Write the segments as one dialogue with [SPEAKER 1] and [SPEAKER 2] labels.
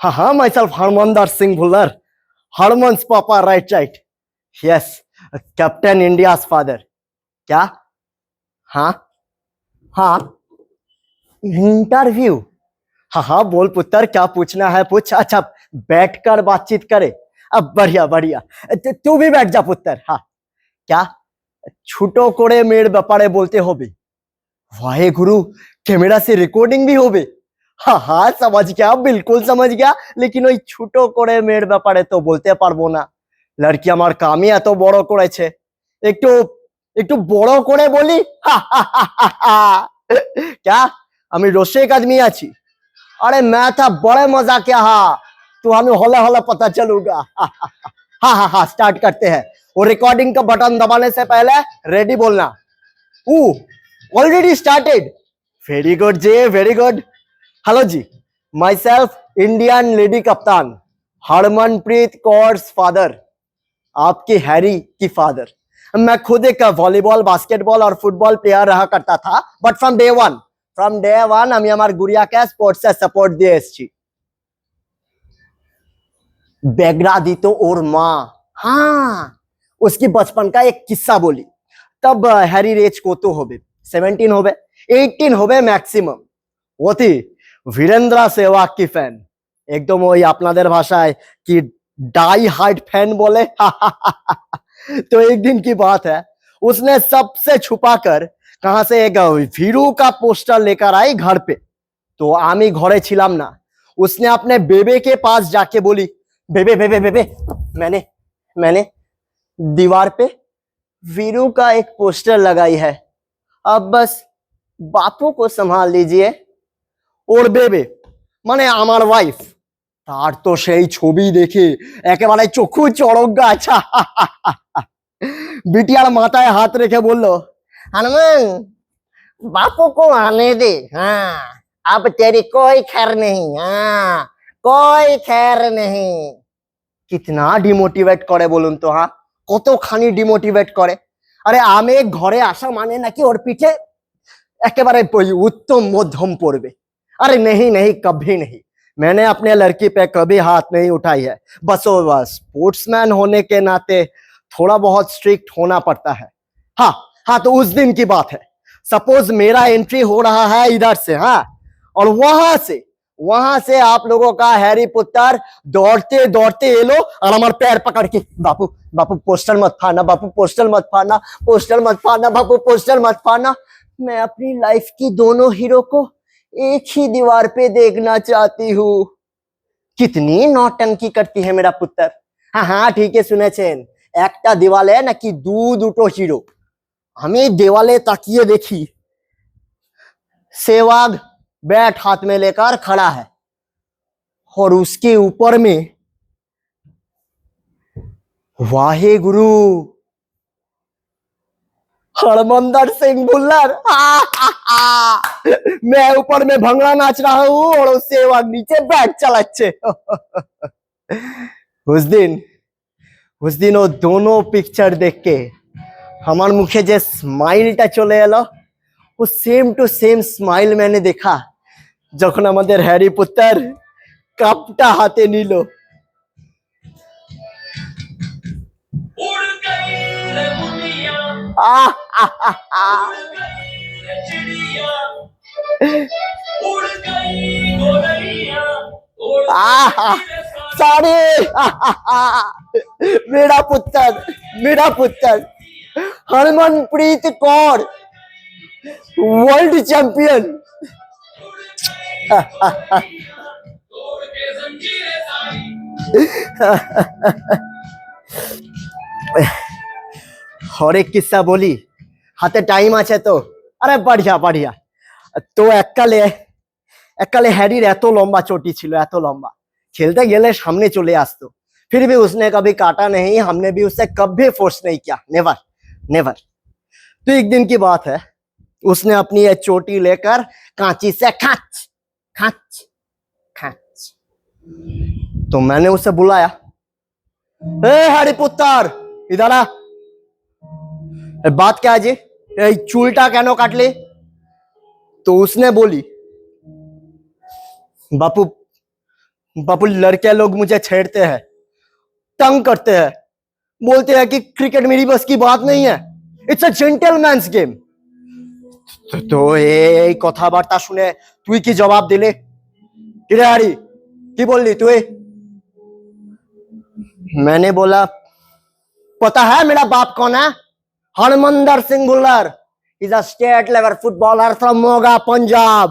[SPEAKER 1] हाँ, myself Harmandir Singh Bhullar, Harman's papa, right. Yes, Captain India's father. क्या? हाँ, interview. हाँ, बोल पुत्र, क्या पूछना है पूछ। अच्छा, बैठकर बातचीत करे। अब बढ़िया। तू भी बैठ जा पुत्र। हाँ, क्या? छुटो कोड़े मेड़ ব্যাপারে बोलते होबे। वाहे गुरु, कैमरा से रिकॉर्डिंग भी होबे। हाँ, समझ गया, बिल्कुल समझ गया, लेकिन ওই ছোট করে মেয়ের ব্যাপারে তো বলতে পারবো না। লড়কি আমার কামই এত বড় করেছে, একটু একটু বড় করে বলি। क्या? আমি রসিক आदमी আছি। अरे मैं था बड़े मजा क्या। हाँ, तो हमें होला होला पता चलूगा। हाँ, स्टार्ट करते हैं। वो रिकॉर्डिंग का बटन दबाने से पहले रेडी बोलना। Already started. वेरी गुड जी, वेरी गुड। हेलो जी, माई सेल्फ इंडियन लेडी कप्तान हरमनप्रीत कौर's फादर, आपके हैरी की फादर। मैं खुद एक वॉलीबॉल, बास्केटबॉल और फुटबॉल प्लेयर रहा करता था, बट फ्रॉम डे वन আমি আমার গুড়িয়াকে স্পোর্টসে সাপোর্ট দিয়ে এসেছি। बेगड़ा दी तो और माँ। हाँ, उसकी बचपन का एक किस्सा बोली। तब हैरी रेज को तो होबे 17 होबे, 18 होबे मैक्सिमाम। वो थी वीरेंद्र सहवाग की फैन, एकदम वही আপনাদের भाषाয় कि डाई हार्ड फैन बोले। तो एक दिन की बात है, उसने सबसे छुपाकर कहां से एक वीरू का पोस्टर लेकर आई घर पे। तो आमी घरे छिलाम ना, उसने अपने बेबे के पास जाके बोली, बेबे, मैंने दीवार पे वीरू का एक पोस्टर लगाई है, अब बस बापू को संभाल लीजिए। और बेबे माने আমার ওয়াইফ, তার তো সেই ছবি দেখে একেবারে চক্ষু চড়ক গাছ। বিটিয়ার মাথায় হাত রেখে বলল, हनुमान बापू को आने दे। हाँ, अब तेरी कोई खैर नहीं। हाँ, कोई खैर नहीं। कितना ডিমোটিভেট করে বলুন তো। হ্যাঁ, কতখানি ডিমোটিভেট করে। আরে আমি ঘরে আসা মানে নাকি ওর পিঠে একেবারে उत्तम मध्यम পড়বে। अरे नहीं, कभी नहीं। मैंने अपने लड़की पे कभी हाथ नहीं उठाई है। बस वो स्पोर्ट्समैन होने के नाते थोड़ा बहुत स्ट्रिक्ट होना पड़ता है। हाँ, तो उस दिन की बात है। सपोज मेरा एंट्री हो रहा है इधर से, हाँ, और वहां से आप लोगों का हैरी पुत्र दौड़ते दौड़ते एलो और हमारे पैर पकड़ के, बापू पोस्टर मत फाड़ना, बापू पोस्टर मत फाड़ना, पोस्टर मत फाड़ना, बापू पोस्टर मत फाड़ना। मैं अपनी लाइफ की दोनों हीरो को एक ही दीवार पे देखना चाहती हूँ। कितनी नौटंकी करती है मेरा पुत्र। हाँ, ठीक है सुनेছেন, একটা দেওয়ালে নাকি দুটো হিরো। আমি देवाले ताकिए देखी, सहवाग बैट हाथ में लेकर खड़ा है और उसके ऊपर में वाहे गुरु हरमंदर सिंह भुल्लर। मैं ऊपर में भंगड़ा नाच रहा हूँ और उससे सहवाग नीचे बैट चलाচ্ছে। उस दिन वो दोनों पिक्चर देख के আমার মুখে যে স্মাইলটা চলে এলো, वो सेम टू सेम स्माइल मैंने देखा যখন আমাদের হ্যারি পুত্র কাপটা হাতে নিল।
[SPEAKER 2] उड़ गई रे मुनिया,
[SPEAKER 1] আহ
[SPEAKER 2] उड़ गई रे चिड़िया, उड़ गई गोरैया, उड़
[SPEAKER 1] आहा,
[SPEAKER 2] गई रे
[SPEAKER 1] सॉरी। मेरा पुत्र हरमनप्रीत कौर, वर्ल्ड चैंपियन।
[SPEAKER 2] तोड़ के जंजीरें सारी।
[SPEAKER 1] और एक किस्सा बोली, হাতে টাইম আছে তো? আরে बढ़िया। তো এককালে হ্যারির এত লম্বা চটি ছিল, এত লম্বা, खेलते गेले सामने चले আসতো। फिर भी उसने कभी काटा नहीं, हमने भी उससे कभी फोर्स नहीं किया, नेवर। तो एक दिन की बात है, उसने अपनी ये चोटी लेकर कांची से खाच। तो मैंने उसे बुलाया, ए हरी पुत्र इधर आ। बात क्या है जी, ये चूलटा केनो काटले? तो उसने बोली, बापू बाबू लड़के लोग मुझे छेड़ते हैं, तंग करते हैं, बोलते हैं कि क्रिकेट मेरी बस की बात नहीं है, इट्स अ जेंटलमैन्स गेम। तो এই কথাবার্তা শুনে তুই কি জবাব দিলি? কিরে হারি, কি বললি তুই? मैंने बोला, पता है मेरा बाप कौन है? Harmandar Singh Bhullar is a state level footballer from Moga Punjab.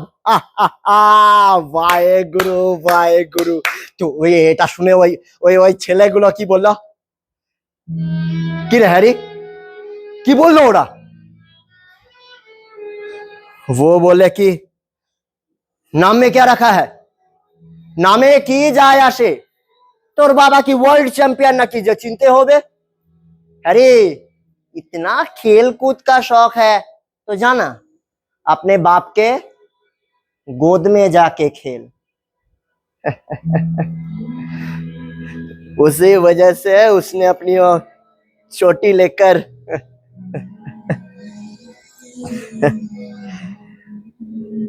[SPEAKER 1] Waheguru Wahe Guru. তো ওই এটা শুনে ওই ওই ওই ছেলেগুলো কি বললো? কি রে হ্যারি, কি বললো ওরা? वो बोले कि नाम में क्या रखा है, नामे की যায় আসে, তোর বাবা কি वर्ल्ड चैंपियन নাকি যে চিনতে হবে? अरे इतना खेल कूद का शौक है तो जाना अपने बाप के गोद में जाके खेल। उसी वजह से उसने अपनी वो चोटी लेकर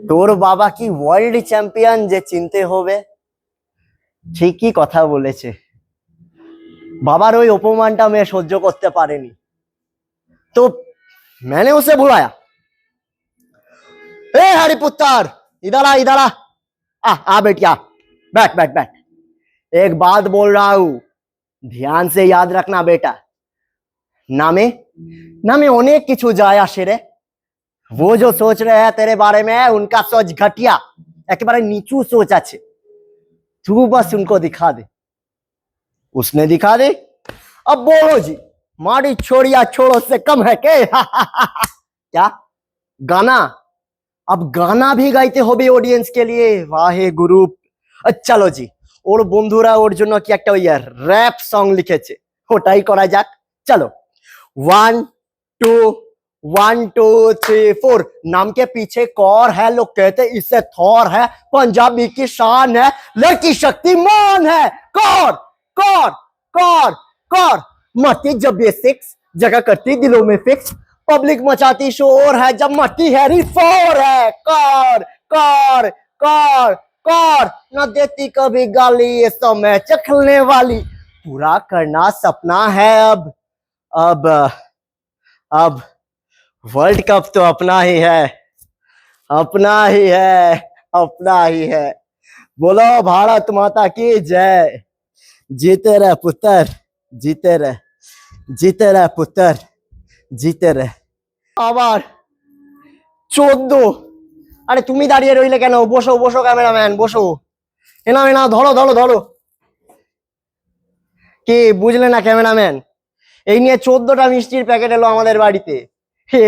[SPEAKER 1] তোর বাবা কি ওয়ার্ল্ড চ্যাম্পিয়ন যে চিনতে হবে? ঠিকই কথা বলেছে। বাবার ওই অপমানটা মেয়ে সহ্য করতে পারেনি, तो मैंने उसे बुलाया, ए हरी पुत्र इधर आ, इधर आ बेटिया, बैठ बैठ बैठ। एक बात बोल रहा हूं, ध्यान से याद रखना बेटा, नामे नामे अनेक किछु যায় আসে রে। वो जो सोच रहे हैं तेरे बारे में उनका सोच घटिया, एकेबारे नीचू सोच আছে, तू बस उनको दिखा दे। उसने दिखा दे, अब बोलो जी, मारी छोड़िया छोड़ो से कम है के? क्या गाना? अब गाना भी गाइते हो भी ऑडियंस के लिए? वाहे गुरु। चलो जी, ওর বন্ধুরা ওর জন্য কি একটা ওই র‍্যাপ সং লিখেছে, ওটাই করা যাক। চলো 1 2 1 2 3 4। नाम के पीछे कौर है, लोग कहते इससे थौर है, पंजाबी की शान है, लड़की शक्तिमान है। कौर कौर कौर कौर मरती जब ये 6 जगह करती दिलों में फिक्स, पब्लिक मचाती शोर है जब मरती हैरी फोर है। कौर कौर कौर कौर न देती कभी गाली, ये समय चखने वाली, पूरा करना सपना है अब वर्ल्ड कप तो अपना ही है, अपना ही है, अपना ही है। बोलो भारत माता की जय। जीते रहे पुत्र, जीते रहे, जीते रहे पुत्र, जीते रहे। আবার 14। আরে তুমি দাঁড়িয়ে রইলে কেন? বসো বসো ক্যামেরাম্যান বসো, এনাও এনাও ধরো ধরো ধরো। কি বুঝলে না ক্যামেরাম্যান? এই নিয়ে 14টা মিষ্টির প্যাকেট এলো আমাদের বাড়িতে।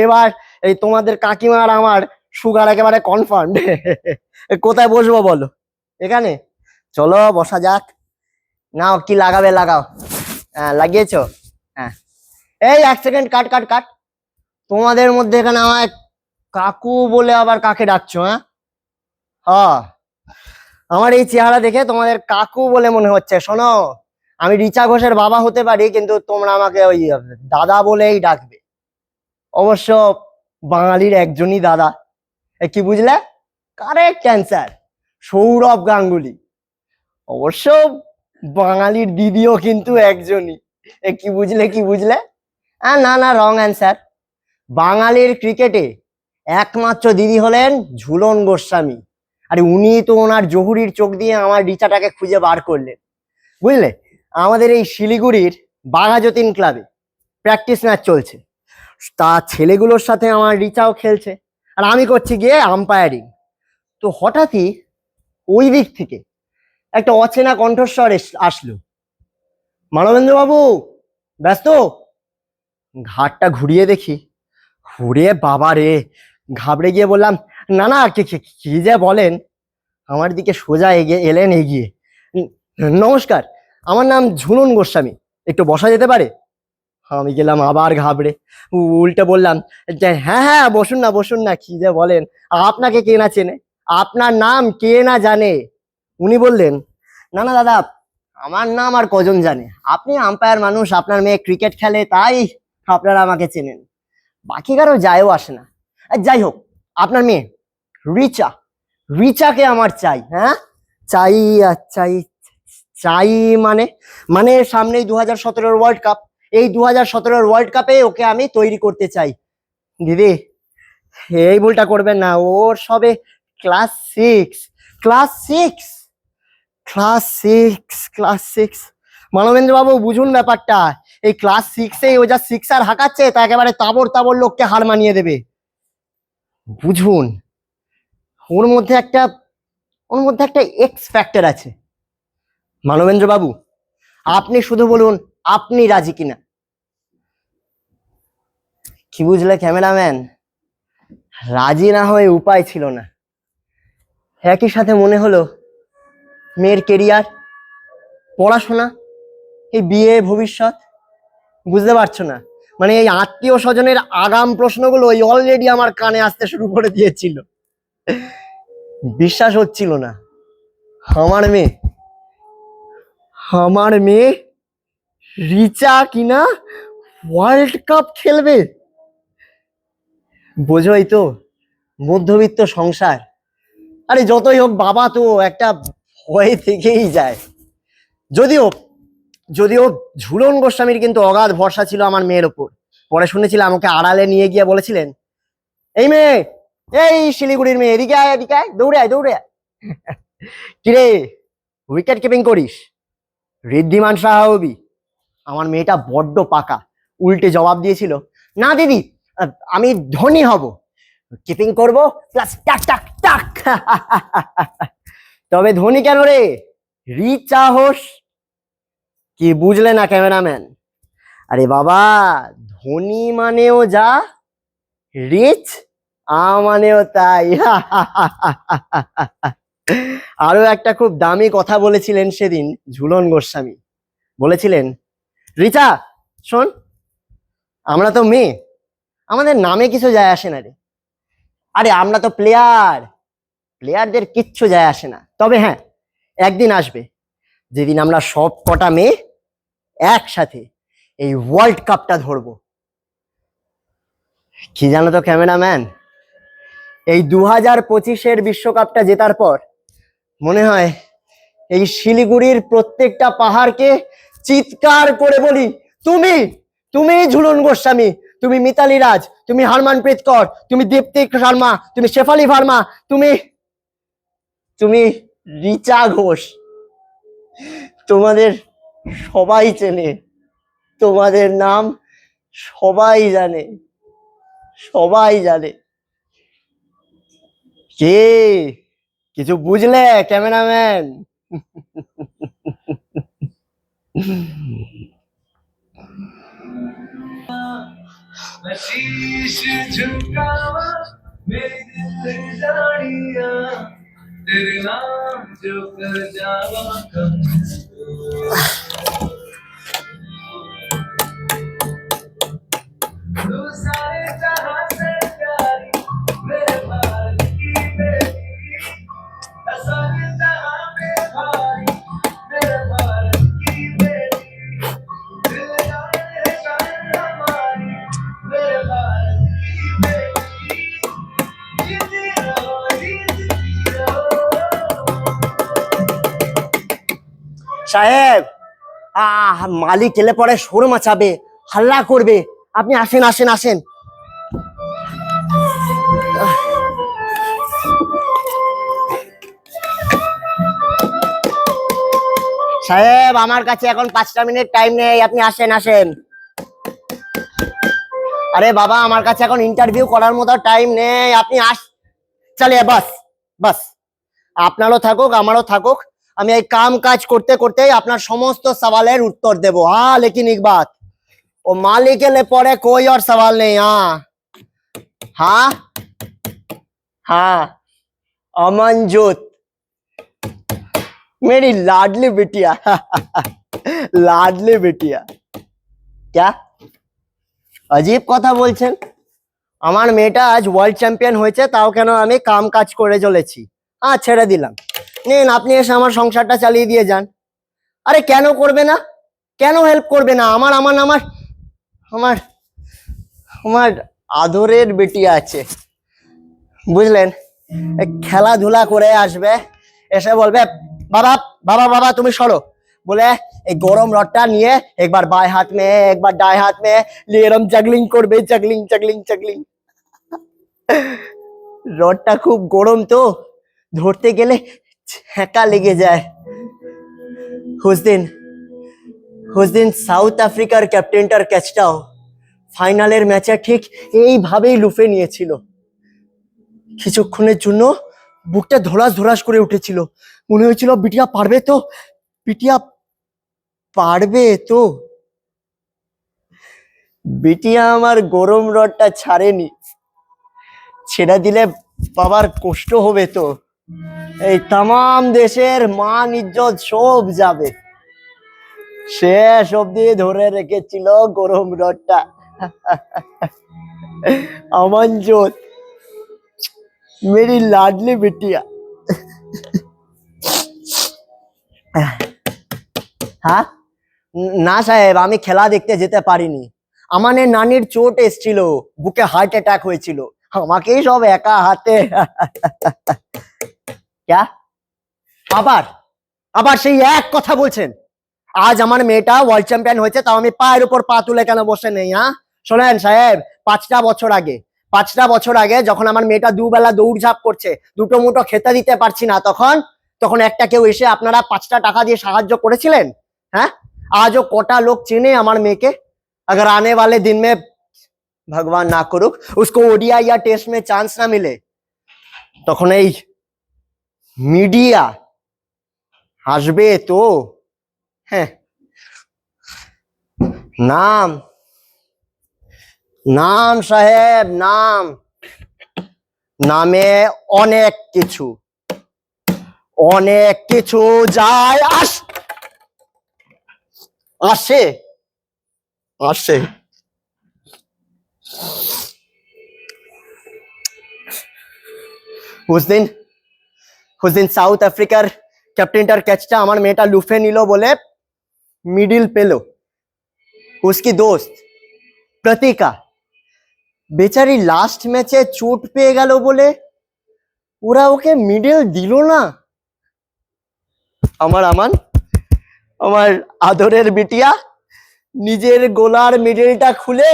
[SPEAKER 1] এবার এই তোমাদের কাকিমার আমার সুগার একেবারে কনফার্ম। কোথায় বসবো বলো? এখানে? চলো বসা যাক। নাও কি লাগাবে লাগাও। হ্যাঁ লাগিয়েছো? হ্যাঁ এই 1 সেকেন্ড, কাট কাট কাট। তোমাদের মধ্যে এখানে আমায় কাকু বলে আবার কাকে ডাকছো? হ্যাঁ আমার এই চেহারা দেখে তোমাদের কাকু বলে মনে হচ্ছে। শোনো, আমি রিচা ঘোষের বাবা হতে পারি, কিন্তু তোমরা আমাকে ওই দাদা বলেই ডাকবে। অবশ্য বাঙালির একজনই দাদা। কি বুঝলে? Correct answer, Sourav Ganguly. অবশ্য বাঙালির দিদিও কিন্তু একজনই। কি বুঝলে কি বুঝলে? না না, রং অ্যান্সার। বাঙালির ক্রিকেটে একমাত্র দিদি হলেন ঝুলন গোস্বামী, আর উনি তো ওনার জহুরির চোখ দিয়ে আমার রিচাটাকে খুঁজে বার করলেন। বুঝলে, আমাদের এই শিলিগুড়ির বাঘাযতীন ক্লাবে প্র্যাকটিস ম্যাচ চলছে, তা ছেলেগুলোর সাথে আমার রিচাও খেলছে, আর আমি করছি গিয়ে আম্পায়ারিং। তো হঠাৎই ওই দিক থেকে একটা অচেনা কণ্ঠস্বর আসলো, মানবেন্দ্র বাবু ব্যস্ত? ঘাটটা ঘুরিয়ে দেখি, ঘুরে বাবা রে, ঘাবড়ে গিয়ে বললাম, না না কি যে বলেন। আমার দিকে সোজা এলেন এগিয়ে, নমস্কার, আমার নাম ঝুলন গোস্বামী, একটু বসা যেতে পারে? আমি গেলাম আবার ঘাবড়ে, উল্টে বললাম, হ্যাঁ হ্যাঁ বসুন না বসুন না, কি যে বলেন, আপনাকে কে না চেনে, আপনার নাম কে না জানে। উনি বললেন, না না দাদা, আমার নাম আর কজন জানে, আপনি আম্পায়ার মানুষ, আপনার মেয়ে ক্রিকেট খেলে, তাই আপনারা আমাকে চেনেন, বাকি কারো যায়ও আসে না। যাই হোক, আপনার মেয়ে রিচা, রিচাকে আমার চাই। হ্যাঁ চাই চাই চাই মানে মানে সামনেই 2017 ওয়ার্ল্ড কাপ, এই 2017 ওয়ার্ল্ড কাপে ওকে আমি তৈরি করতে চাই। দিদি এই ভুলটা করবেন না, ওর সবে class six, class six, class six, class six. Manabendra বাবু বুঝুন ব্যাপারটা, এই ক্লাস সিক্সে ও যা সিক্সার হাঁকাচ্ছে তা একেবারে তাবর তাবর লোককে হার মানিয়ে দেবে, বুঝুন। ওর মধ্যে একটা এক্স ফ্যাক্টর আছে। মানবেন্দ্র বাবু আপনি শুধু বলুন আপনি রাজি কিনা। কি বুঝলে ক্যামেরাম্যান, রাজি না হয়ে উপায় ছিল না। একই সাথে মনে হলো মেয়ের কেরিয়ার, পড়াশোনা, এই বিয়ে, ভবিষ্যৎ, বুঝতে পারছো না, মানে এই আত্মীয় স্বজনের আগাম প্রশ্নগুলো ওই অলরেডি আমার কানে আসতে শুরু করে দিয়েছিল। বিশ্বাস হচ্ছিল না আমার মেয়ে রিচা কিনা ওয়ার্ল্ড কাপ খেলবে। বোঝোই তো, মধ্যবিত্ত সংসার, আরে যতই হোক বাবা তো একটা ভয় থেকেই যায়। যদিও যদিও ঝুলন গোস্বামীর কিন্তু অগাধ ভরসা ছিল আমার মেয়ের ওপর। পরে শুনেছিলাম ওকে আড়ালে নিয়ে গিয়ে বলেছিলেন, এই মেয়ে, এই শিলিগুড়ির মেয়ে, এদিকে আয়, এদিকে আয়, দৌড়ে আয়, দৌড়ে আয়। কিরে উইকেট কিপিং করিস, ঋদ্ধিমান সাহা হবি? আমার মেয়েটা বড্ড পাকা, উল্টে জবাব দিয়েছিল, না দিদি আমি ধনী হব, কিপিং করব প্লাস টাক টাক টাক। তবে ধনী কেন রে, রিচা হোস। কি বুঝলে না ক্যামেরাম্যান? আরে বাবা, ধনী মানেও যা, রিচ মানেও তাই। আরো একটা খুব দামি কথা বলেছিলেন সেদিন ঝুলন গোস্বামী, বলেছিলেন, রিচা শোন, আমরা তো মেয়ে, আমাদের নামে কিছু যায় আসে না রে। আরে আমরা তো প্লেয়ারদের কিচ্ছু যায় আসে না। তবে হ্যাঁ, একদিন আসবে যেদিন আমরা সব কটা মেয়ে একসাথে এই ওয়ার্ল্ড কাপটা ধরবো। কি জানো তো ক্যামেরাম্যান, এই 2025-এর বিশ্বকাপটা জেতার পর মনে হয় এই শিলিগুড়ির প্রত্যেকটা পাহাড়কে চিৎকার করে বলি, তুমি তুমি ঝুলন গোস্বামী, তুমি মিতালি রাজ, তুমি হরমনপ্রীত কৌর, তুমি দীপ্তি শর্মা, তুমি শেফালি ভার্মা, তুমি তুমি রিচা ঘোষ। তোমাদের সবাই চেনে, তোমাদের নাম সবাই জানে, সবাই জানে। কে কিছু বুঝলে ক্যামেরাম্যান?
[SPEAKER 2] मैं शीश झुकावा मेरी दिल जानिया तेरे नाम जो कर जावा कम तू सारे जहां से प्यारी मेरे भारत की बेटी सारे जहां में भाई मेरे भारत की बेटी दिल जाने शान हमारी मेरे भारत की बेटी जीती रहो जीती रहो।
[SPEAKER 1] সাহেব, মালিক এলে পরে শোর মাচাবে, হাল্লা করবে, আপনি আসেন আসেন আসেন। সাহেব আমার কাছে এখন 5টা মিনিট টাইম নেই, আপনি আসেন আসেন। আরে বাবা আমার কাছে এখন ইন্টারভিউ করার মতো টাইম নেই, আপনি চালিয়ে বাস বাস, আপনারও থাকুক আমারও থাকুক, আমি এই কাম কাজ করতে করতে আপনার সমস্ত সওয়ালের উত্তর দেব। হ্যাঁ লেকিন এক বাত, ও মালিক এলে পরে कोई और सवाल नहीं। हाँ हाँ अमनजोत मेरी लाडली बिटिया। लाडली बिटिया क्या अजीब কথা বলছেন? আমার মেয়েটা আজ ওয়ার্ল্ড চ্যাম্পিয়ন হয়েছে, তাও কেন আমি কাম কাজ করে চলেছি? ছেড়ে দিলাম, নিন আপনি এসে আমার সংসারটা চালিয়ে দিয়ে যান। আরে কেন করবে না, কেন হেল্প করবে না? আমার আমার আমার আমার আমার আদরের বেটি আছে, বুঝলেন, খেলাধুলা করে আসবে, এসে বলবে বাবা বাবা বাবা তুমি সরো, बोले एक गरम रडटा निये एक बार बाएं हाथ में एक बार दाएं हाथ में लिए एरम जगलिंग करबे जगलिंग जगलिंग जगलिंग রডটা খুব গরম তো ধরতে গেলে ছ্যাঁকা লেগে যায় হুসদিন সাউথ আফ্রিকার ক্যাপ্টেনটার ক্যাচটাও ফাইনালের ম্যাচে ঠিক এইভাবেই লুফে নিয়েছিল কিছুক্ষণের জন্য বুকটা ধরাস ধরাস করে উঠেছিল মনে হয়েছিল বিটিয়া পারবে তো বিটিয়া পারবে তো বিটিয়া আমার গরম রডটা ছাড়েনি ছেড়ে দিলে বাবার কষ্ট হবে তো এই তাম দেশের মান ইজ্জত সব যাবে শেষ অব্দি ধরে রেখেছিল গরম রডটা अमनजोत मेरी लाडली बिटिया হ্যাঁ না সাহেব আমি খেলা দেখতে যেতে পারিনি আমানের নানির চোট এসেছিল বুকে হার্ট অ্যাটাক হয়েছিল আমাকেই সব একা হাতে क्या আবার আবার সেই এক কথা বলছেন আজ আমার মেয়েটা ওয়ার্ল্ড চ্যাম্পিয়ন হয়েছে তাও আমি পায়ের উপর পা তুলে কেন বসে নেই হ্যাঁ শোনেন সাহেব 5টা বছর আগে যখন আমার মেয়েটা দুবেলা দৌড়ঝাঁপ করছে দুটো মুঠো খেতে দিতে পারছি না তখন একটা কেউ এসে আপনারা 5টা টাকা দিয়ে সাহায্য করেছিলেন হ্যাঁ আজও কটা লোক চেনে আমার মেয়েকে अगर आने वाले दिन में भगवान ना करुक उसको ओडीआई या टेस्ट में चांस ना मिले তখন এই মিডিয়া আসবে তো হ্যাঁ নাম সাহেব নামে অনেক কিছু যায় আসে उस दिन साउथ अफ्रीकार कैप्टेनटार कैचटा আমার মেয়েটা লুফে নিল বলে মিডল পেল उसकी दोस्त প্রতিকা বেচারি লাস্ট ম্যাচে চোট পেয়ে গেল বলে ওরা ওকে মিডল দিল না আমার আদরের বিটিয়া নিজের গলার মিডলটা খুলে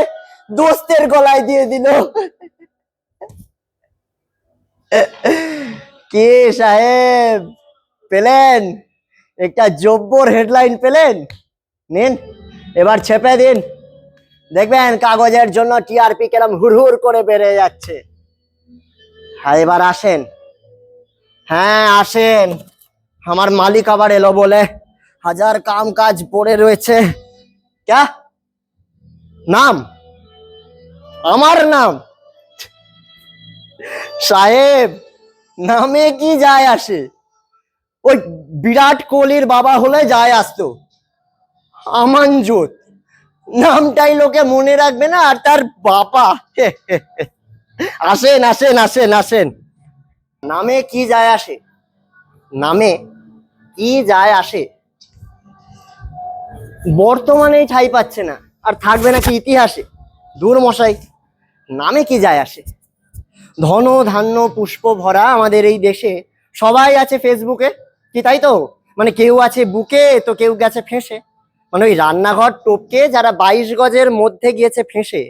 [SPEAKER 1] দোস্তের গলায় দিয়ে দিল কে সাহেব পেলেন একটা জব্বর হেডলাইন পেলেন নিন এবার ছেপে দিন দেখবেন কাগজের জন্য টিআরপি কেরম হুড়হুড় করে বেড়ে যাচ্ছে হ্যাঁ এবার আসেন আমার মালিক আবার এলো বলে হাজার কাম কাজ পড়ে রয়েছে क्या নাম আমার নাম সাহেব নামে কি যায় আসে ওই বিরাট কোহলির বাবা হলে যায় আসতো আমনজোত নামটাই লোকে মনে রাখবে না আর তার বাবা আসেন নামে কি যায় আসে বর্তমানে ঠাঁই পাচ্ছে না আর থাকবে নাকি ইতিহাসে দূর মশাই নামে কি যায় আসে ধন ধান্য পুষ্প ভরা আমাদের এই দেশে সবাই আছে ফেসবুকে কি তাই তো মানে কেউ আছে বুকে তো কেউ গেছে ফেঁসে মানে ওই রান্নাঘর টপকে যারা 22 গজের মধ্যে গিয়েছে ফেঁসে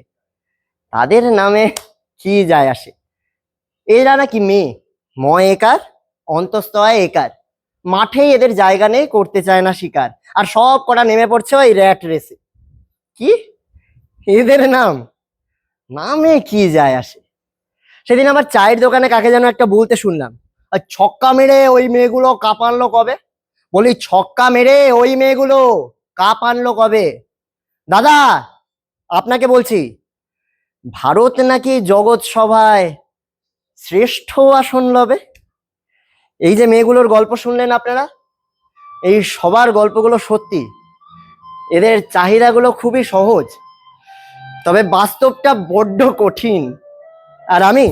[SPEAKER 1] তাদের নামে কি যায় আসে এরা নাকি ময় একার অন্তস্তয় একার মাঠেই এদের জায়গা নেই করতে চায় না শিকার আর সব কটা নেমে পড়ছে ওই র্যাট রেসে কি এদের নামে কি যায় আসে সেদিন আবার চায়ের দোকানে কাকে যেন একটা বলতে শুনলাম আর ছক্কা মেরে ওই মেয়েগুলো কাপ আনলো কবে বলি ছক্কা মেরে ওই মেয়েগুলো কাপ আনলো কবে দাদা আপনাকে বলছি ভারত নাকি জগৎ সভায় শ্রেষ্ঠ আসন লবে এই যে মেয়েগুলোর গল্প শুনলেন আপনারা এই সবার গল্পগুলো সত্যি এদের চাহিদাগুলো খুবই সহজ তবে বাস্তবটা বড্ড কঠিন আর আমি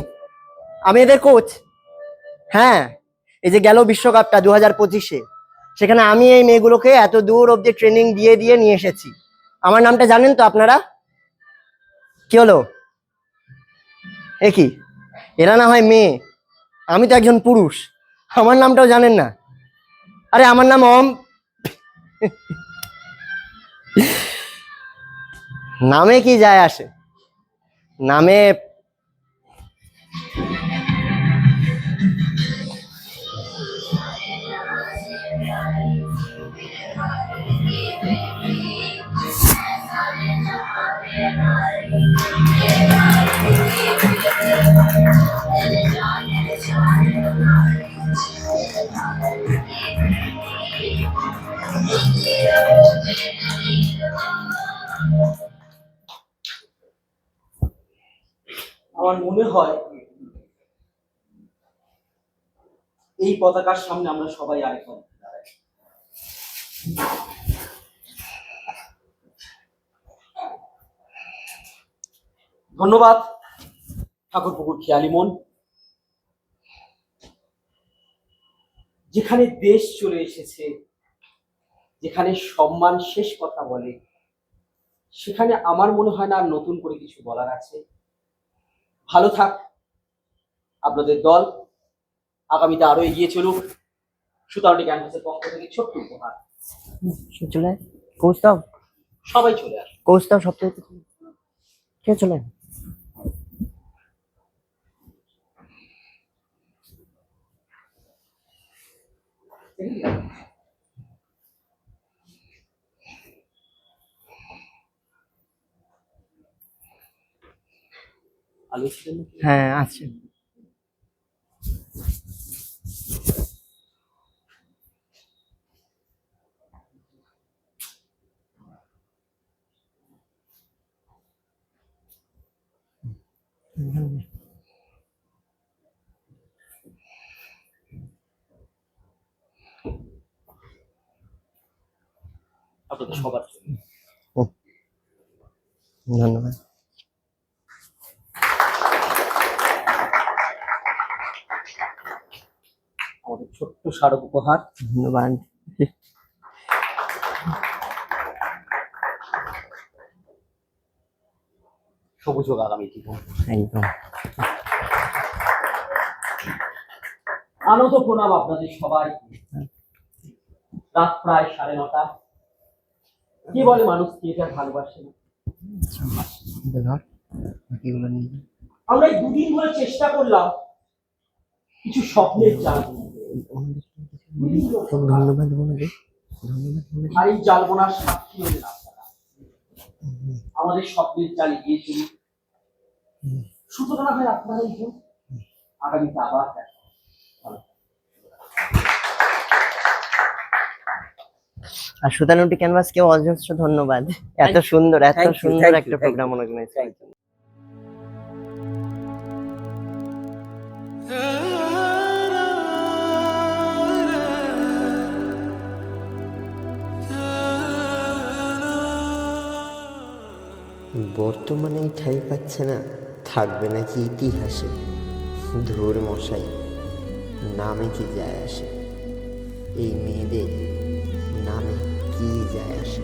[SPEAKER 1] এদের কোচ হ্যাঁ এই যে গেল বিশ্বকাপটা 2025-এ সেখানে আমি এই মেয়েগুলোকে এত দূর অবধি ট্রেনিং দিয়ে নিয়ে এসেছি আমার নামটা জানেন তো আপনারা কি হলো কি এরা না হয় মেয়ে আমি তো একজন পুরুষ আমার নামটাও জানেন না আরে আমার নাম নামে কি যায় আসে, নামে
[SPEAKER 3] আমার মনে হয় এই পতাকার সামনে আমরা সবাই আরেকবার দাঁড়াই। ধন্যবাদ ঠাকুরপুকুর খেয়ালি মন, যেখানে দেশ চলে এসেছে, যেখানে সম্মান শেষ কথা বলে, সেখানে আমার মনে হয় না আর নতুন করে কিছু বলার আছে। ভালো থাক আপনাদের দল, আগামীতে আরো এগিয়ে চলুক। সুতারটি ক্যাম্পাসের পক্ষ থেকে ছোট্ট উপহার।
[SPEAKER 1] চলে আয়। কোচ দাও,
[SPEAKER 3] সবাই চলে আসে।
[SPEAKER 1] কোচ দাও, সব থেকে কে চলে আয়। হ্যাঁ আছে।
[SPEAKER 3] আপনাদের সবার জন্য
[SPEAKER 1] ধন্যবাদ।
[SPEAKER 3] আমাদের ছোট্ট স্মারক উপহার।
[SPEAKER 1] ধন্যবাদ।
[SPEAKER 3] সবুজ হোক আগামী জীবন।
[SPEAKER 1] একদম।
[SPEAKER 3] আনন্দ প্রণাম আপনাদের সবাই। রাত প্রায় 9:30। কি বলে মানুষ থিয়েটার ভালোবাসে না? আমরা এই 2 দিন ধরে চেষ্টা করলাম কিছু স্বপ্নের জাল বুনতে।
[SPEAKER 1] ধন্যবাদ।
[SPEAKER 3] আর এই জাল বোনার সাক্ষী হলেন আপনারা। আমাদের স্বপ্নের জাল এগিয়ে চলুক। সুতরাং হয় আপনারাই হোক। আগামীতে আবার দেখা হবে।
[SPEAKER 1] আর সুতানুটি ক্যানভাসকে অজস্র ধন্যবাদ, এত সুন্দর একটা প্রোগ্রাম অর্গানাইজ করার জন্য।
[SPEAKER 4] বর্তমানে ঠাঁই পাচ্ছে না, থাকবে নাকি ইতিহাসে? ধুর মশাই, নামে কি যায় আসে? এই মেয়েদের নামে কি যায় আসে?